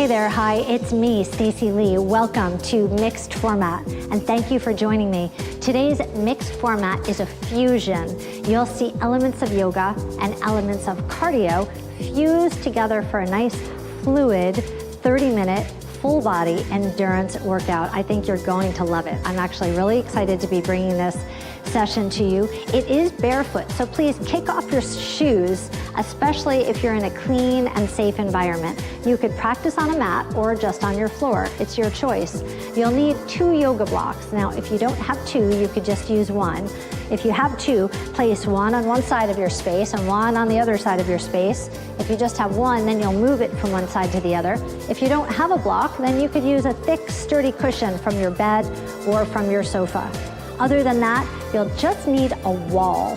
Hey there, hi, it's me, Stacey Lei. Welcome to Mixed Format, and thank you for joining me. Today's mixed format is a fusion. You'll see elements of yoga and elements of cardio fused together for a nice, fluid, 30-minute, full body endurance workout. I think you're going to love it. I'm actually really excited to be bringing this session to you. It is barefoot, so please kick off your shoes, especially if you're in a clean and safe environment. You could practice on a mat or just on your floor. It's your choice. You'll need 2 yoga blocks. Now, if you don't have 2, you could just use 1. If you have 2, place 1 on one side of your space and 1 on the other side of your space. If you just have 1, then you'll move it from one side to the other. If you don't have a block, then you could use a thick, sturdy cushion from your bed or from your sofa. Other than that, you'll just need a wall.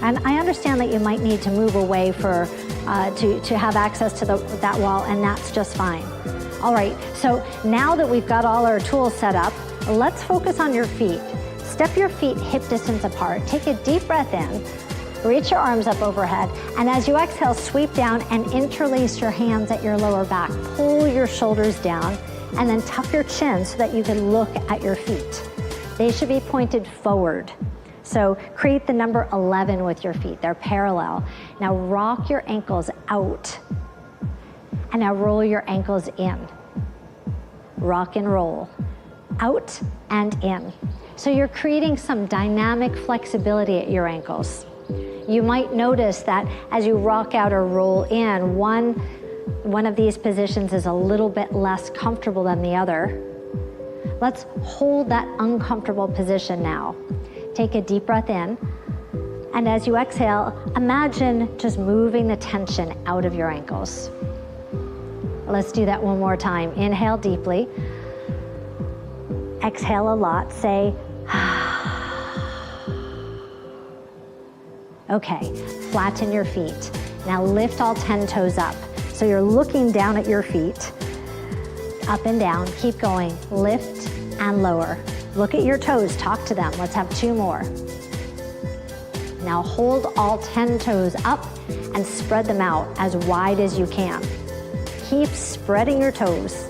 And I understand that you might need to move away to have access to that wall, and that's just fine. All right, so now that we've got all our tools set up, let's focus on your feet. Step your feet hip distance apart. Take a deep breath in. Reach your arms up overhead, and as you exhale, sweep down and interlace your hands at your lower back. Pull your shoulders down, and then tuck your chin so that you can look at your feet. They should be pointed forward. So create the number 11 with your feet. They're parallel. Now rock your ankles out. And now roll your ankles in. Rock and roll. Out and in. So you're creating some dynamic flexibility at your ankles. You might notice that as you rock out or roll in, one of these positions is a little bit less comfortable than the other. Let's hold that uncomfortable position now. Take a deep breath in, and as you exhale, imagine just moving the tension out of your ankles. Let's do that one more time. Inhale deeply. Exhale a lot. Say, okay, flatten your feet. Now lift all 10 toes up. So you're looking down at your feet. Up and down, keep going. Lift and lower. Look at your toes, talk to them. Let's have 2 more. Now hold all 10 toes up and spread them out as wide as you can. Keep spreading your toes.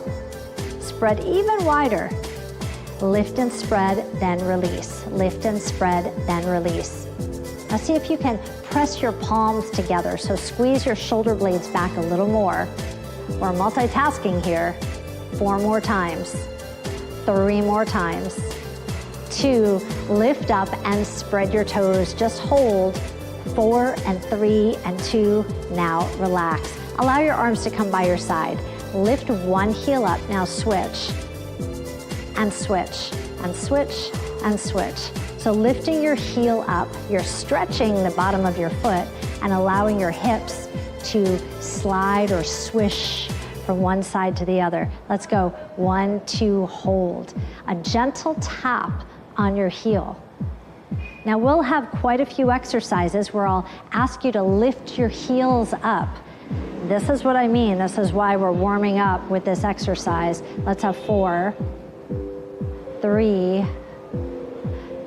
Spread even wider. Lift and spread, then release. Lift and spread, then release. Now see if you can press your palms together. So squeeze your shoulder blades back a little more. We're multitasking here. 4 more times. 3 more times. 2, lift up and spread your toes. Just hold. 4 and 3 and 2. Now relax. Allow your arms to come by your side. Lift one heel up. Now switch. And switch. And switch. And switch. So lifting your heel up, you're stretching the bottom of your foot and allowing your hips to slide or swish from one side to the other. Let's go. 1, 2, hold. A gentle tap on your heel. Now we'll have quite a few exercises where I'll ask you to lift your heels up. This is what I mean. This is why we're warming up with this exercise. Let's have 4, 3,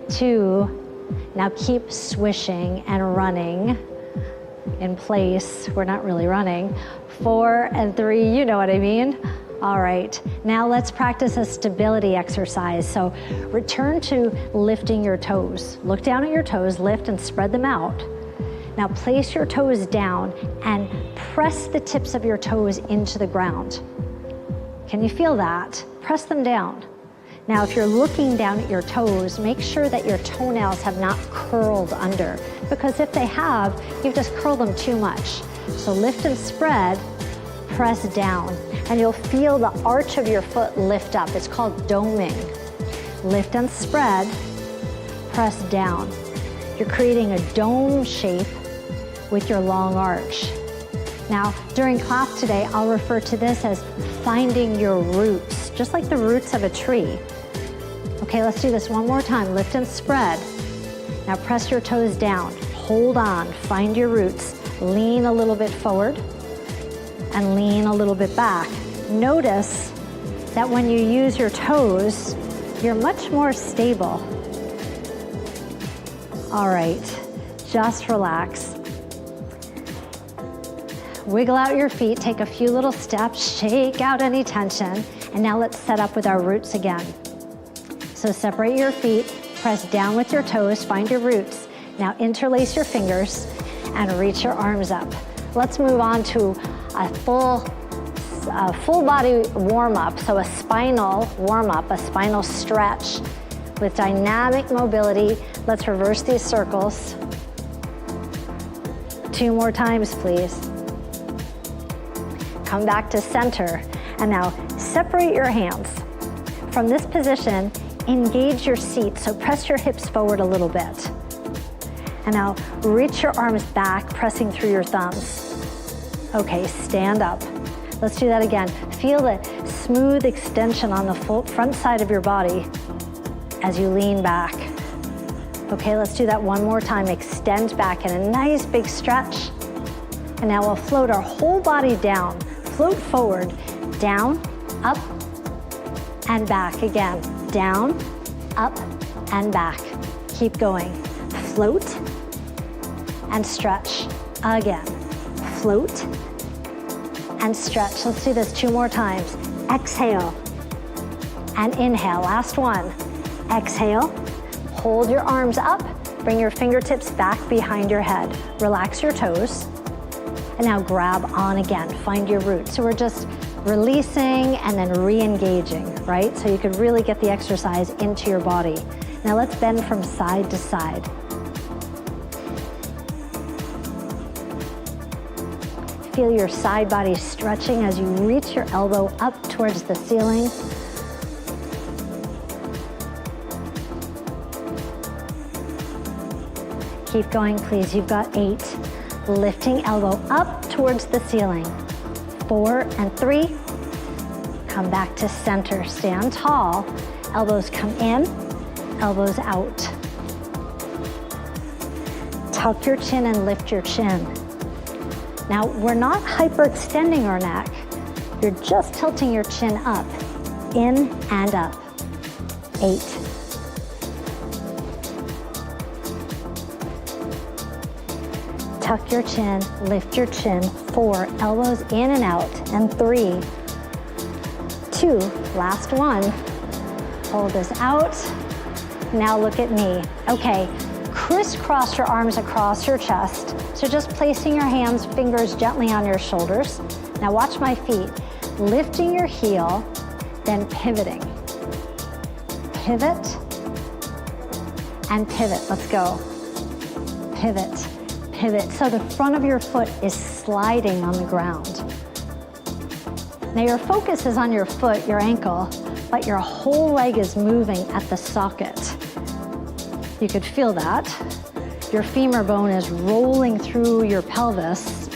2. Now keep swishing and running in place. We're not really running. 4 and 3, you know what I mean. All right, now let's practice a stability exercise. So return to lifting your toes. Look down at your toes, lift and spread them out. Now place your toes down and press the tips of your toes into the ground. Can you feel that? Press them down. Now if you're looking down at your toes, make sure that your toenails have not curled under, because if they have, you've just curled them too much. So lift and spread, press down, and you'll feel the arch of your foot lift up. It's called doming. Lift and spread, press down. You're creating a dome shape with your long arch. Now, during class today, I'll refer to this as finding your roots, just like the roots of a tree. Okay, let's do this one more time. Lift and spread. Now press your toes down. Hold on, find your roots. Lean a little bit forward and lean a little bit back. Notice that when you use your toes, you're much more stable. All right, just relax. Wiggle out your feet, take a few little steps, shake out any tension, and now let's set up with our roots again. So separate your feet, press down with your toes, find your roots. Now interlace your fingers and reach your arms up. Let's move on to a full body warm-up, so a spinal warm-up, a spinal stretch with dynamic mobility. Let's reverse these circles. 2 more times, please. Come back to center, and now separate your hands. From this position, engage your seat, so press your hips forward a little bit. And now reach your arms back, pressing through your thumbs. Okay, stand up. Let's do that again. Feel the smooth extension on the front side of your body as you lean back. Okay, let's do that one more time. Extend back in a nice big stretch. And now we'll float our whole body down. Float forward, down, up, and back again. Down, up, and back. Keep going. Float and stretch again. Float and stretch. Let's do this 2 more times. Exhale and inhale. Last one. Exhale. Hold your arms up. Bring your fingertips back behind your head. Relax your toes. And now grab on again. Find your roots. So we're just releasing and then re-engaging, right? So you could really get the exercise into your body. Now let's bend from side to side. Feel your side body stretching as you reach your elbow up towards the ceiling. Keep going, please. You've got 8. Lifting elbow up towards the ceiling. 4 and 3. Come back to center. Stand tall. Elbows come in, elbows out. Tuck your chin and lift your chin. Now, we're not hyperextending our neck. You're just tilting your chin up, in and up. 8. Tuck your chin, lift your chin. 4, elbows in and out. And 3, 2, last one. Hold this out. Now look at me. Okay, crisscross your arms across your chest. So just placing your hands, fingers gently on your shoulders. Now watch my feet. Lifting your heel, then pivoting. Pivot and pivot. Let's go. Pivot, pivot. So the front of your foot is sliding on the ground. Now your focus is on your foot, your ankle, but your whole leg is moving at the socket. You could feel that. Your femur bone is rolling through your pelvis.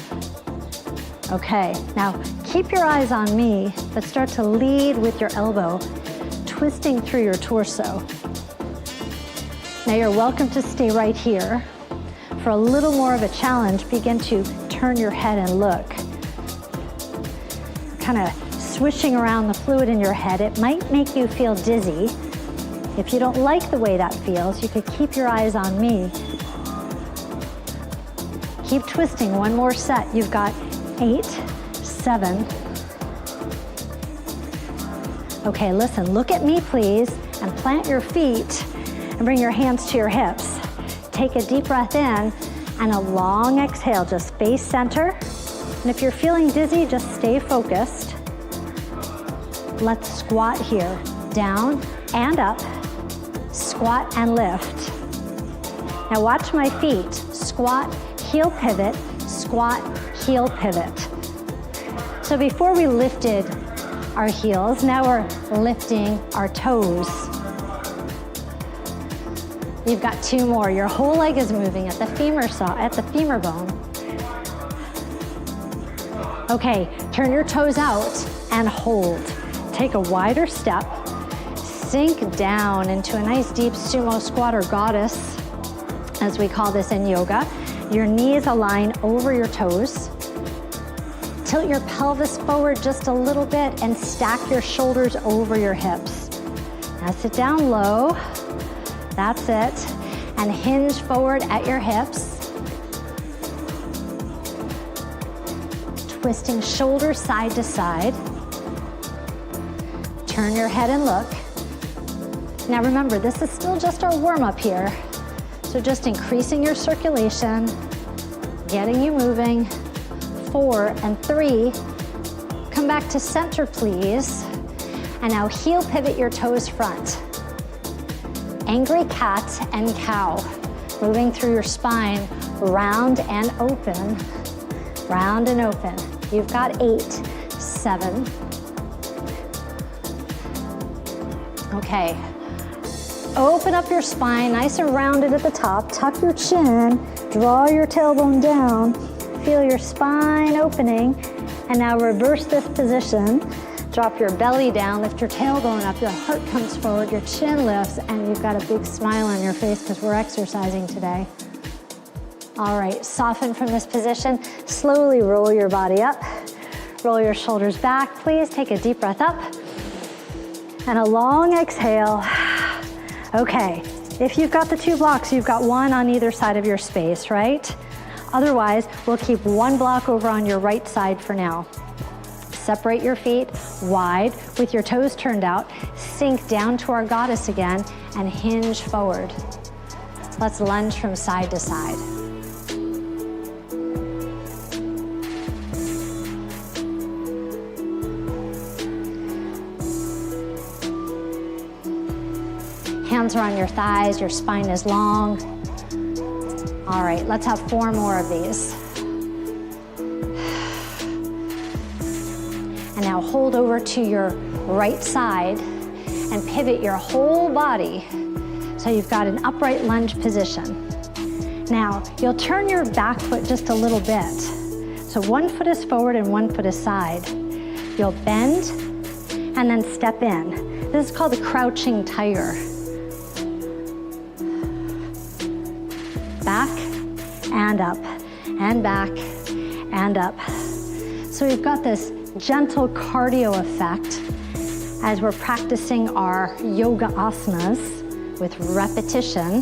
Okay, now keep your eyes on me, but start to lead with your elbow, twisting through your torso. Now you're welcome to stay right here. For a little more of a challenge, begin to turn your head and look. Kind of swishing around the fluid in your head. It might make you feel dizzy. If you don't like the way that feels, you could keep your eyes on me. Keep twisting, one more set. You've got 8, 7. Okay, listen, look at me please, and plant your feet and bring your hands to your hips. Take a deep breath in and a long exhale, just face center. And if you're feeling dizzy, just stay focused. Let's squat here, down and up, squat and lift. Now watch my feet, squat, heel pivot, squat, heel pivot. So before we lifted our heels, now we're lifting our toes. You've got 2 more. Your whole leg is moving at the femur bone. Okay, turn your toes out and hold. Take a wider step, sink down into a nice deep sumo squat or goddess, as we call this in yoga. Your knees align over your toes. Tilt your pelvis forward just a little bit and stack your shoulders over your hips. Now sit down low. That's it. And hinge forward at your hips. Twisting shoulders side to side. Turn your head and look. Now remember, this is still just our warm-up here. So just increasing your circulation, getting you moving. 4 and 3. Come back to center, please. And now heel pivot your toes front. Angry cat and cow. Moving through your spine, round and open. Round and open. You've got 8, 7. Okay. Open up your spine, nice and rounded at the top. Tuck your chin, draw your tailbone down. Feel your spine opening. And now reverse this position. Drop your belly down, lift your tailbone up, your heart comes forward, your chin lifts, and you've got a big smile on your face because we're exercising today. All right, soften from this position. Slowly roll your body up. Roll your shoulders back, please. Take a deep breath up. And a long exhale. Okay, if you've got the 2 blocks, you've got 1 on either side of your space, right? Otherwise, we'll keep 1 block over on your right side for now. Separate your feet wide with your toes turned out. Sink down to our goddess again and hinge forward. Let's lunge from side to side. Hands are on your thighs, your spine is long. All right, let's have 4 more of these. And now hold over to your right side and pivot your whole body so you've got an upright lunge position. Now, you'll turn your back foot just a little bit. So 1 foot is forward and 1 foot is side. You'll bend and then step in. This is called the crouching tiger. Back and up and back and up. So we've got this gentle cardio effect as we're practicing our yoga asanas with repetition.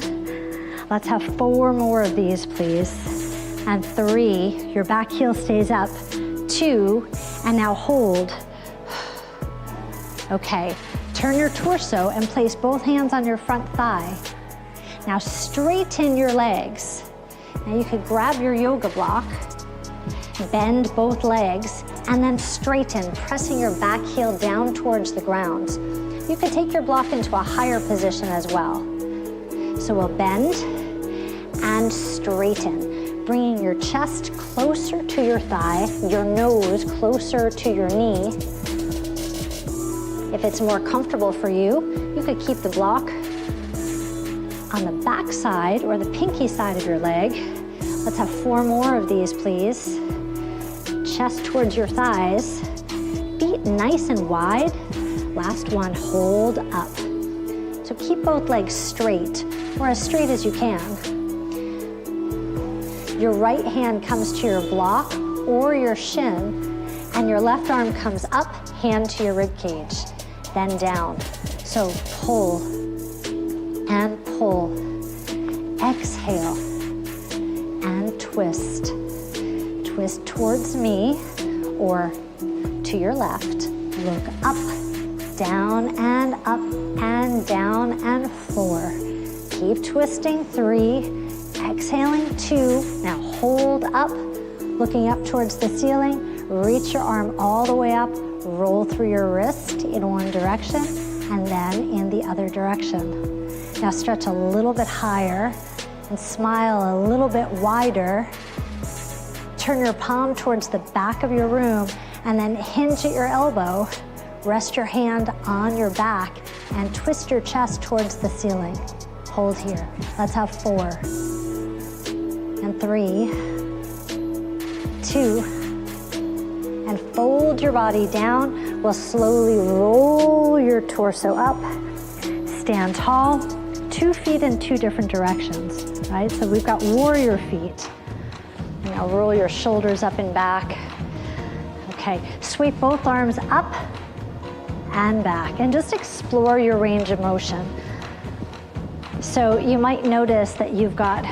Let's have 4 more of these, please. And 3, your back heel stays up. 2, and now hold. Okay, turn your torso and place both hands on your front thigh. Now straighten your legs. Now you could grab your yoga block, bend both legs, and then straighten, pressing your back heel down towards the ground. You could take your block into a higher position as well. So we'll bend and straighten, bringing your chest closer to your thigh, your nose closer to your knee. If it's more comfortable for you, you could keep the block on the back side or the pinky side of your leg. Let's have 4 more of these, please. Chest towards your thighs, feet nice and wide. Last one, hold up. So keep both legs straight, or as straight as you can. Your right hand comes to your block or your shin, and your left arm comes up, hand to your rib cage, then down. So pull and pull, exhale and twist. Twist towards me or to your left. Look up, down and up and down and 4. Keep twisting. 3, exhaling. 2. Now hold up, looking up towards the ceiling. Reach your arm all the way up. Roll through your wrist in one direction and then in the other direction. Now stretch a little bit higher and smile a little bit wider. Turn your palm towards the back of your room and then hinge at your elbow. Rest your hand on your back and twist your chest towards the ceiling. Hold here. Let's have 4 and 3, 2, and fold your body down. We'll slowly roll your torso up. Stand tall, 2 feet in 2 different directions, right? So we've got warrior feet. Now roll your shoulders up and back. Okay, sweep both arms up and back and just explore your range of motion. So you might notice that you've got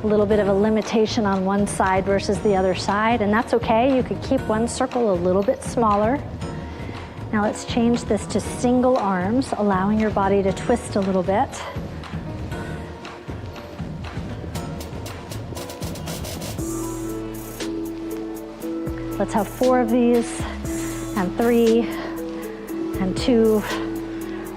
a little bit of a limitation on one side versus the other side, and that's okay. You could keep one circle a little bit smaller. Now let's change this to single arms, allowing your body to twist a little bit. Let's have 4 of these, and 3, and 2.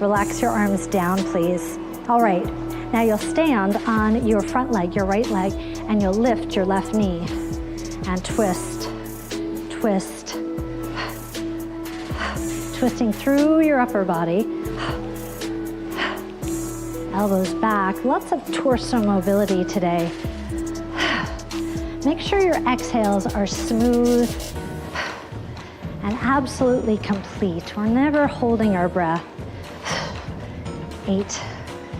Relax your arms down, please. All right, now you'll stand on your front leg, your right leg, and you'll lift your left knee and twist, twist, twisting through your upper body. Elbows back, lots of torso mobility today. Make sure your exhales are smooth and absolutely complete. We're never holding our breath. 8,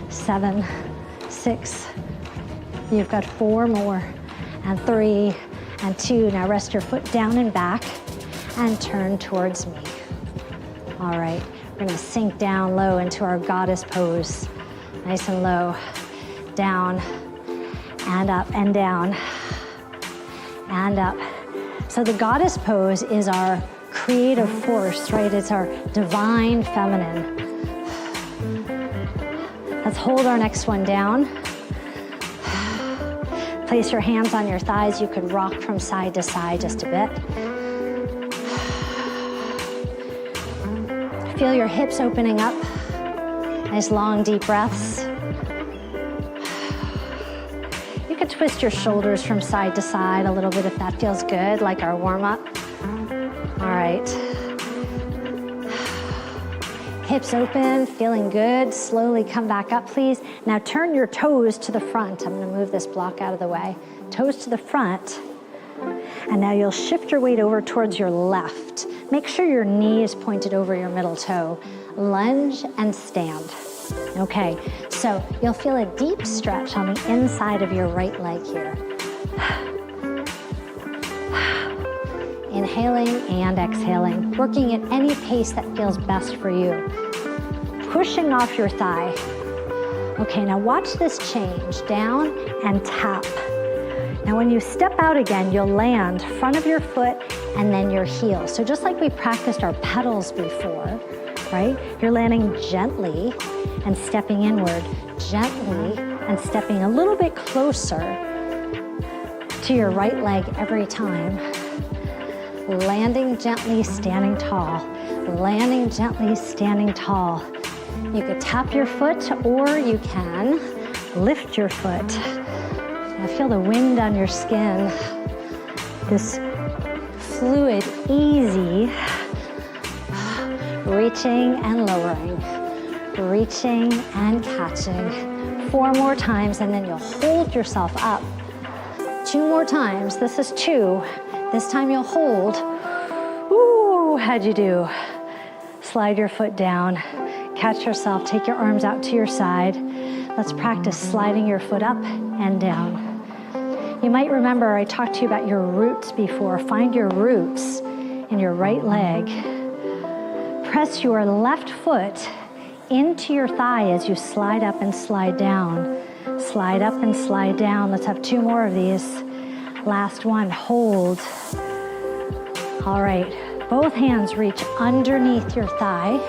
7, 6. You've got 4 more, and 3, and 2. Now rest your foot down and back and turn towards me. All right, we're gonna sink down low into our goddess pose. Nice and low, down, and up, and down, and up. So the goddess pose is our creative force, right? It's our divine feminine. Let's hold our next one down. Place your hands on your thighs. You could rock from side to side just a bit. Feel your hips opening up. Nice long, deep breaths. You could twist your shoulders from side to side a little bit if that feels good, like our warm-up. All right. Hips open, feeling good. Slowly come back up, please. Now turn your toes to the front. I'm gonna move this block out of the way. Toes to the front. And now you'll shift your weight over towards your left. Make sure your knee is pointed over your middle toe. Lunge and stand. Okay, so you'll feel a deep stretch on the inside of your right leg here. Inhaling and exhaling, working at any pace that feels best for you. Pushing off your thigh. Okay, now watch this change. Down and tap. Now when you step out again, you'll land front of your foot and then your heel. So just like we practiced our pedals before, right? You're landing gently and stepping inward, gently and stepping a little bit closer to your right leg every time. Landing gently, standing tall. Landing gently, standing tall. You could tap your foot or you can lift your foot. Now feel the wind on your skin. This fluid, easy, reaching and lowering, reaching and catching. 4 more times and then you'll hold yourself up. 2 more times, this is 2. This time you'll hold. Ooh, how'd you do? Slide your foot down, catch yourself, take your arms out to your side. Let's practice sliding your foot up and down. You might remember I talked to you about your roots before. Find your roots in your right leg. Press your left foot into your thigh as you slide up and slide down. Slide up and slide down. Let's have 2 more of these. Last one, hold. All right, both hands reach underneath your thigh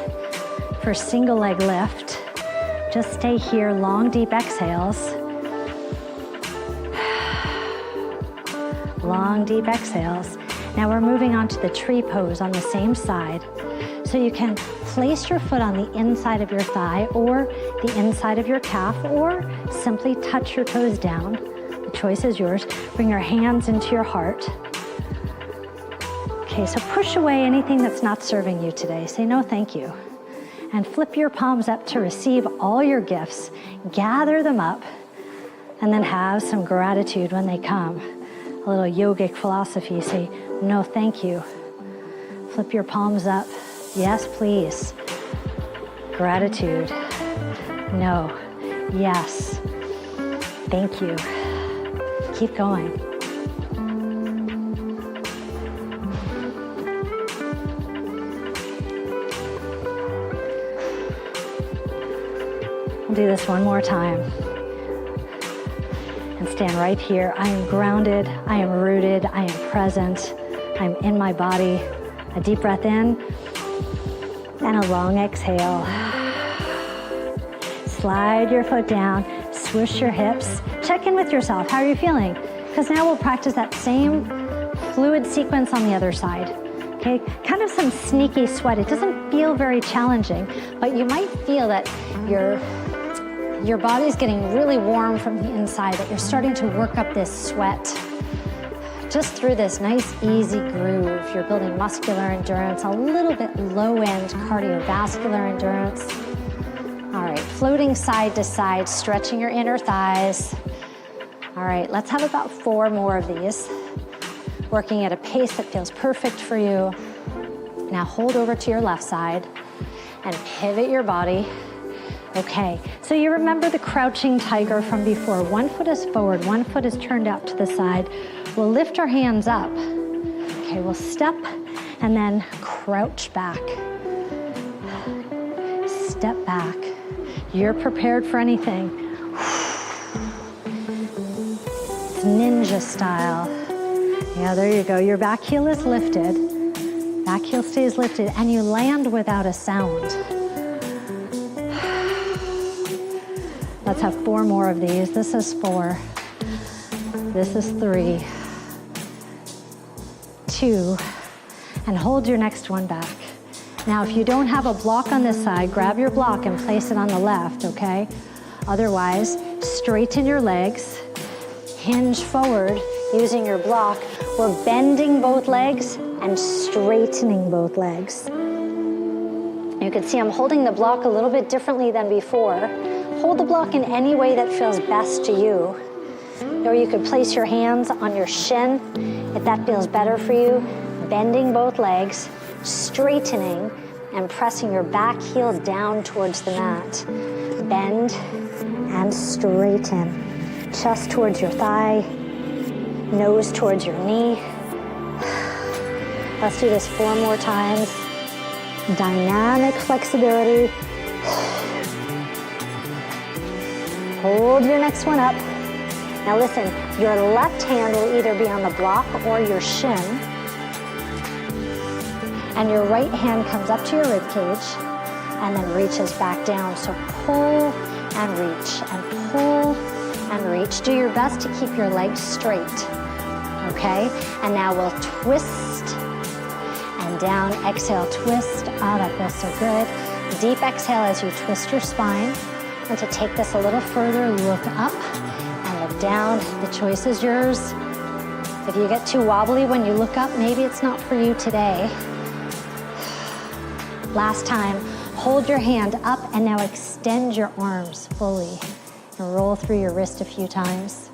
for single leg lift. Just stay here, long, deep exhales. Long, deep exhales. Now we're moving on to the tree pose on the same side. So you can place your foot on the inside of your thigh or the inside of your calf, or simply touch your toes down. The choice is yours. Bring your hands into your heart. Okay, so push away anything that's not serving you today. Say no, thank you. And flip your palms up to receive all your gifts. Gather them up and then have some gratitude when they come. A little yogic philosophy. Say no, thank you. Flip your palms up. Yes, please. Gratitude. No. Yes. Thank you. Keep going. We'll do this one more time. and stand right here. I am grounded, I am rooted, I am present, I'm in my body. A deep breath in and a long exhale. Slide your foot down, swoosh your hips. Check in with yourself. How are you feeling? Because now we'll practice that same fluid sequence on the other side. Okay, kind of some sneaky sweat. It doesn't feel very challenging, but you might feel that your body's getting really warm from the inside, that you're starting to work up this sweat just through this nice, easy groove. You're building muscular endurance, a little bit low-end cardiovascular endurance. All right, floating side to side, stretching your inner thighs. All right, let's have about 4 more of these, working at a pace that feels perfect for you. Now hold over to your left side and pivot your body. Okay, so you remember the crouching tiger from before. 1 foot is forward, 1 foot is turned out to the side. We'll lift our hands up. Okay, we'll step and then crouch back. Step back. You're prepared for anything. It's ninja style. Yeah, there you go. Your back heel is lifted. Back heel stays lifted, and you land without a sound. Let's have 4 more of these. This is 4. This is 3. 2. And hold your next one back. Now, if you don't have a block on this side, grab your block and place it on the left, okay? Otherwise, straighten your legs, hinge forward using your block. We're bending both legs and straightening both legs. You can see I'm holding the block a little bit differently than before. Hold the block in any way that feels best to you. Or you could place your hands on your shin if that feels better for you. Bending both legs, straightening, and pressing your back heels down towards the mat. Bend and straighten. Chest towards your thigh, nose towards your knee. Let's do this 4 more times. Dynamic flexibility. Hold your next one up. Now listen, your left hand will either be on the block or your shin, and your right hand comes up to your rib cage and then reaches back down. So pull and reach and pull and reach. Do your best to keep your legs straight, okay? And now we'll twist and down. Exhale, twist. Ah, that feels so good. Deep exhale as you twist your spine. And to take this a little further, look up and look down. The choice is yours. If you get too wobbly when you look up, maybe it's not for you today. Last time, hold your hand up and now extend your arms fully and roll through your wrist a few times.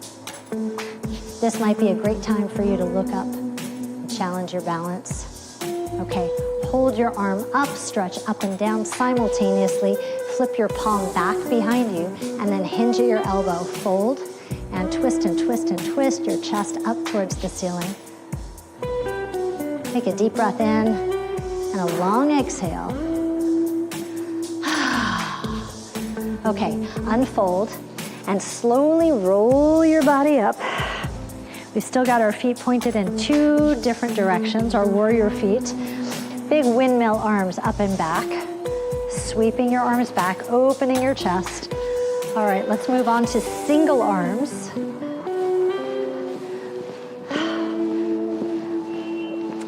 This might be a great time for you to look up and challenge your balance. Okay, hold your arm up, stretch up and down simultaneously. Flip your palm back behind you and then hinge at your elbow. Fold and twist and twist and twist your chest up towards the ceiling. Take a deep breath in and a long exhale. Okay, unfold and slowly roll your body up. We've still got our feet pointed in 2 different directions, our warrior feet. Big windmill arms up and back. Sweeping your arms back, opening your chest. All right, let's move on to single arms.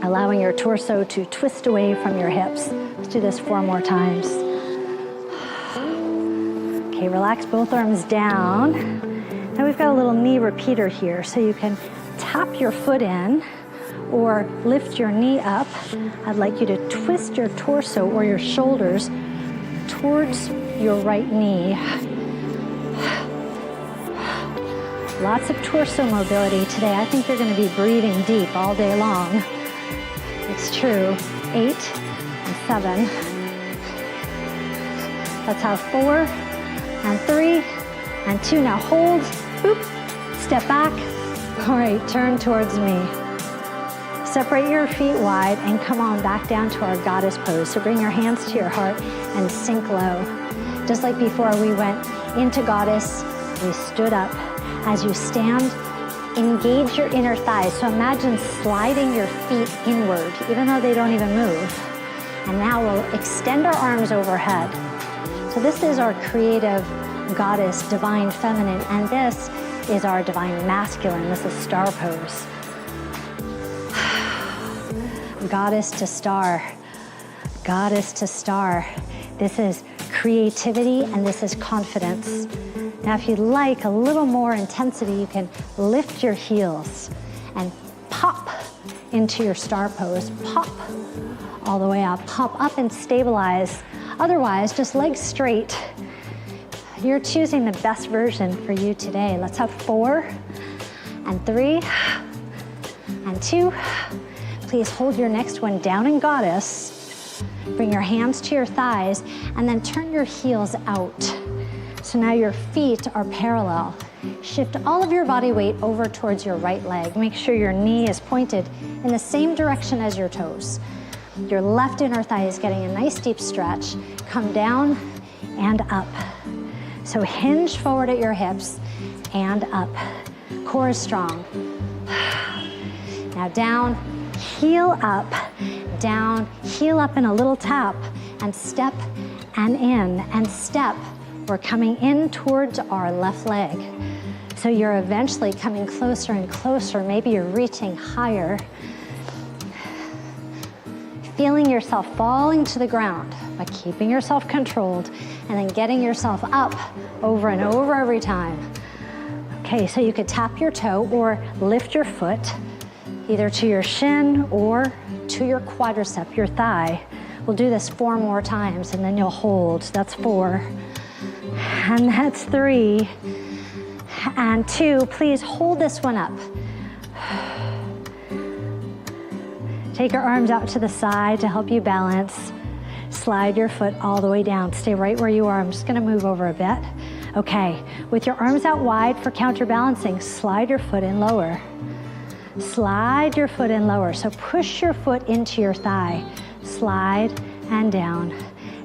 Allowing your torso to twist away from your hips. Let's do this 4 more times. Okay, relax both arms down. Now we've got a little knee repeater here, so you can tap your foot in or lift your knee up. I'd like you to twist your torso or your shoulders towards your right knee. Lots of torso mobility today. I think you're going to be breathing deep all day long. It's true. 8 and 7. Let's have 4 and 3 and 2. Now hold, boop, step back. All right, turn towards me. Separate your feet wide and come on back down to our goddess pose. So bring your hands to your heart and sink low. Just like before, we went into goddess, we stood up, As you stand, engage your inner thighs. So imagine sliding your feet inward, even though they don't even move. And now we'll extend our arms overhead. So this is our creative goddess, divine feminine, and this is our divine masculine. This is star pose. Goddess to star, goddess to star. This is creativity and this is confidence. Now if you'd like a little more intensity, you can lift your heels and pop into your star pose. Pop all the way up, pop up and stabilize. Otherwise, just legs straight. You're choosing the best version for you today. Let's have 4 and 3 and 2. Please hold your next one down in goddess. Bring your hands to your thighs and then turn your heels out. So now your feet are parallel. Shift all of your body weight over towards your right leg. Make sure your knee is pointed in the same direction as your toes. Your left inner thigh is getting a nice deep stretch. Come down and up. So hinge forward at your hips and up. Core is strong. Now down, heel up, down, heel up in a little tap, and step and in, and step. We're coming in towards our left leg. So you're eventually coming closer and closer. Maybe you're reaching higher. Feeling yourself falling to the ground, but keeping yourself controlled, and then getting yourself up over and over every time. Okay, so you could tap your toe or lift your foot, either to your shin or to your quadricep, your thigh. We'll do this 4 more times, and then you'll hold. That's 4. And that's 3. And 2. Please hold this one up. Take your arms out to the side to help you balance. Slide your foot all the way down. Stay right where you are. I'm just gonna move over a bit. Okay, with your arms out wide for counterbalancing, slide your foot in lower. Slide your foot in lower. So push your foot into your thigh. Slide and down,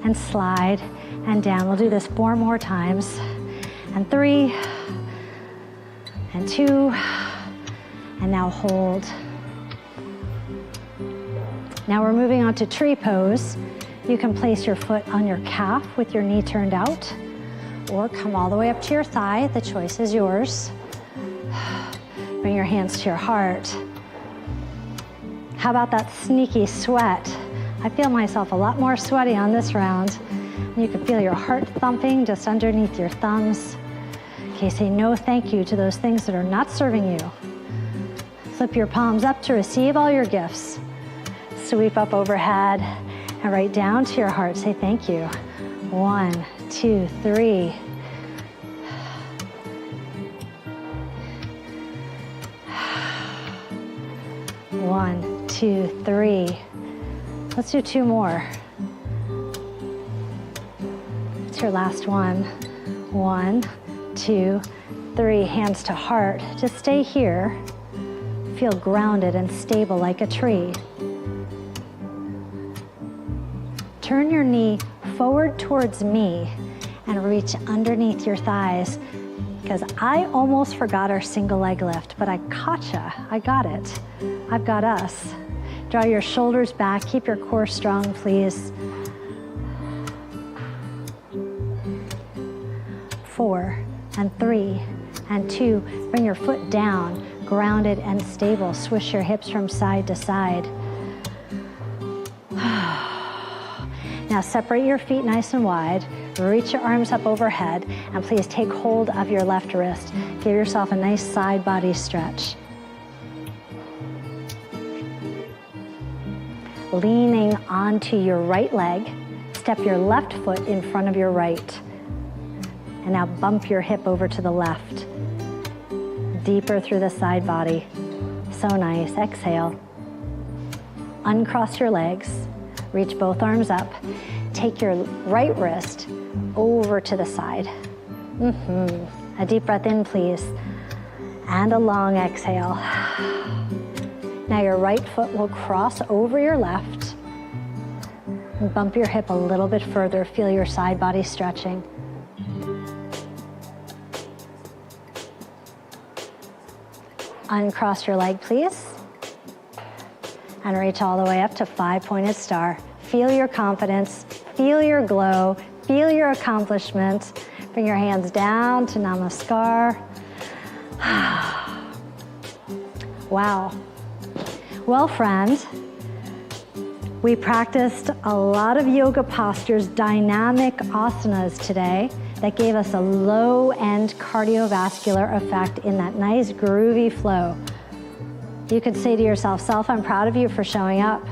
and slide and down. We'll do this 4 more times. And 3, and 2, and now hold. Now we're moving on to tree pose. You can place your foot on your calf with your knee turned out, or come all the way up to your thigh. The choice is yours. Bring your hands to your heart. How about that sneaky sweat? I feel myself a lot more sweaty on this round. You can feel your heart thumping just underneath your thumbs. Okay, say no thank you to those things that are not serving you. Flip your palms up to receive all your gifts. Sweep up overhead and right down to your heart. Say thank you. 1, 2, 3. One, 2, 3. Let's do 2 more. It's your last one. 1, 2, 3. Hands to heart. Just stay here. Feel grounded and stable like a tree. Turn your knee forward towards me and reach underneath your thighs, because I almost forgot our single leg lift, but I caught ya. I got it. I've got us. Draw your shoulders back. Keep your core strong, please. 4, and 3, and 2. Bring your foot down, grounded and stable. Swish your hips from side to side. Now separate your feet nice and wide. Reach your arms up overhead, and please take hold of your left wrist. Give yourself a nice side body stretch. Leaning onto your right leg, step your left foot in front of your right. And now bump your hip over to the left. Deeper through the side body. So nice. Exhale. Uncross your legs. Reach both arms up. Take your right wrist over to the side. A deep breath in, please. And a long exhale. Now your right foot will cross over your left. And bump your hip a little bit further. Feel your side body stretching. Uncross your leg, please. And reach all the way up to 5-pointed star. Feel your confidence, feel your glow, feel your accomplishment. Bring your hands down to Namaskar. Wow. Well, friend, we practiced a lot of yoga postures, dynamic asanas today that gave us a low-end cardiovascular effect in that nice groovy flow. You could say to yourself, self, I'm proud of you for showing up.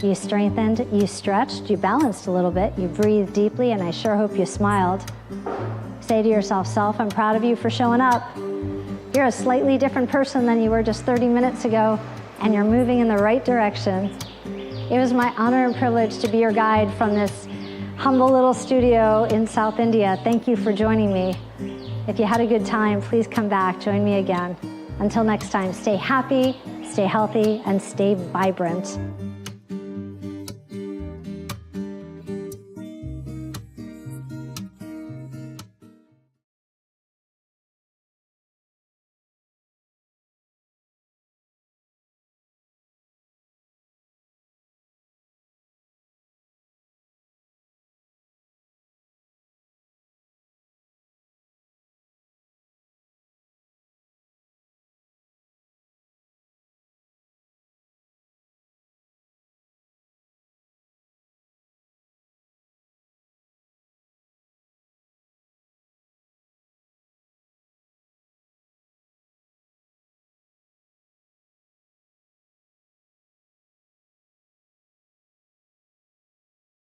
You strengthened, you stretched, you balanced a little bit, you breathed deeply, and I sure hope you smiled. Say to yourself, self, I'm proud of you for showing up. You're a slightly different person than you were just 30 minutes ago, and you're moving in the right direction. It was my honor and privilege to be your guide from this humble little studio in South India. Thank you for joining me. If you had a good time, please come back, join me again. Until next time, stay happy, stay healthy, and stay vibrant.